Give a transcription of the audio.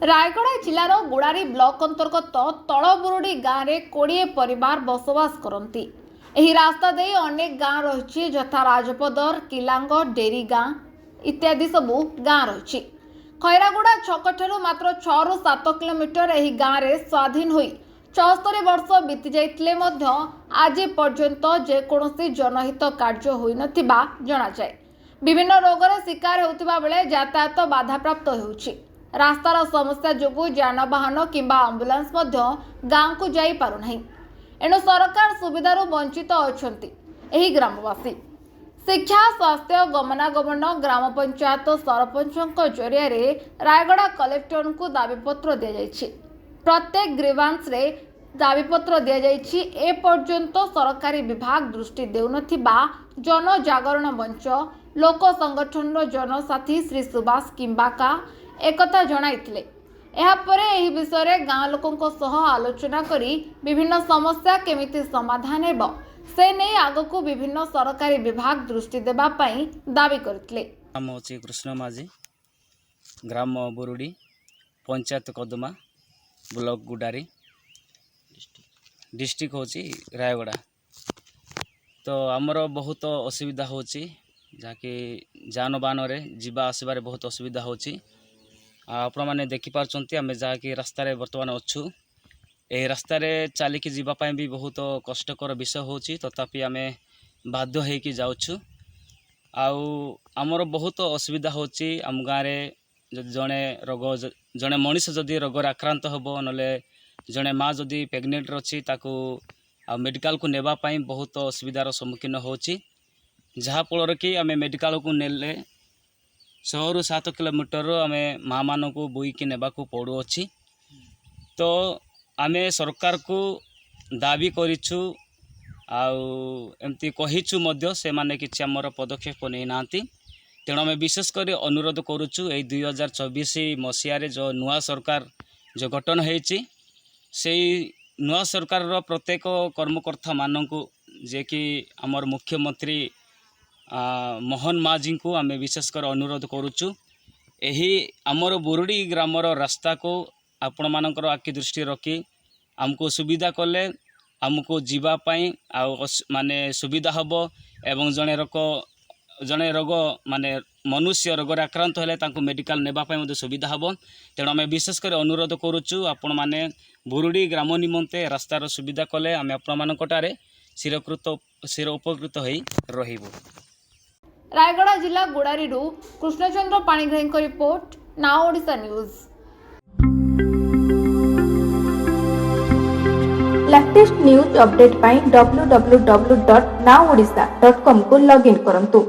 Rayagada जिलार गुड़ारी block अंतर्गत तलबुरुडी गाँव में 20 परिवार बसवास करती। एही रास्ता दे अनेक गाँव रही यथा राजपदर किलांग डेरी गाँ इत्यादि सबू गाँ रही। खैरागुड़ा छक ठारू मात्र 6 ରୁ 7 किलोमीटर एही गाँव में स्वाधीन होई 74 वर्ष बीती जाइतिले मध्य आज पर्यंत जेकोसी जनहित कार्य होई नथिबा जणा जाय। विभिन्न रोगर शिकार होतिबा बेले यातायात बाधाप्राप्त होउछि। रास्तार समस्या जोगु जानवाहन किंबा आंबुलांस गाँव को जाई पारु नाही। एणु सरकार सुविधारू वंचित अछंती एही ग्रामवासी। शिक्षा स्वास्थ्य गमनागमन ग्राम पंचायत सरपंचों जरिया रायगड़ा कलेक्टर को दाबीपत्र दि जाइछि। प्रत्येक ग्रीवांस रे दाबीपत्र दि जाइछि। ए पर्यंत सरकारी विभाग दृष्टि देउनथिबा जन जागरण मंच लोक संगठन जनसाथी श्री सुभाष किंबाका एकथा जणाइथिले। एहापरे एही विषय गाँ लोकों सह आलोचना करी विभिन्न समस्या केमिति समाधान हेब से नहीं आगको विभिन्न सरकारी विभाग दृष्टि देबा पई दाबी करथिले। नाम होची कृष्ण माझी, ग्राम बुरुडी, पंचायत कदमा, ब्लॉक गुडारी, डिस्ट्रिक्ट होची रायगड़ा। तो आमर बहुत असुविधा होची जाकि जानबाहन रे जीवा आसबार बहुत असुविधा होची। आपण मैंने देखिपार्चंती आम जहाँकि रास्तार बर्तमान अच्छु ए रास्तार चलिकी जीवाई भी बहुत कष्टकर विषय होची। तथापि आम बाध्य होइकी जाउछु। आमर बहुत असुविधा होची। आम गाँव में जड़े रोग जड़े मनीष जदि रोग आक्रांत हम ना जड़े माँ जदि प्रेग्नेंट अच्छी ताकू मेडिकल को नेबापाई बहुत असुविधार सम्मुखीन होची। जहाँफल कि आम मेडिकल को नेले 6 ରୁ 7 किलोमीटर आम माँ मान को बोईकी नेबाकू पड़ुअछि। तो आम सरकार को दाबी करिछु एमती कहिछु मध्य से माने किछि हमर पदक्षेप नै नांती। तेणु आम विशेषकर अनुरोध करुछु ए 2024 मसीह जो नुआ सरकार जो गठन होइछि से नुआ सरकार रो प्रत्येक कर्मकर्ता माननकू जे कि हमर मुख्यमंत्री मोहन माझी को आम विशेषकर अनुरोध करुचु एही आमर बुरुडी ग्रामर रास्ता को आपण मानकर आखि दृष्टि रखी आमको सुविधा कले आमको जीवापाई माने सुविधा हम एवं जड़े रोग माने मनुष्य रोग आक्रांत हेले तांको मेडिकल नेबापाई सुविधा हम। तेणु आम विशेषकर अनुरोध करुचु आपण माने बुरुडी ग्राम निमंते रास्तार सुविधा कले आम आपण मानकटारे शिर उपकृत होई रहिबो। रायगड़ा जिला Gudari Krushnachandra Panigrahi report now Odisha news. Latest news update पाई www.nowodisha.com को लॉगिन करंतु।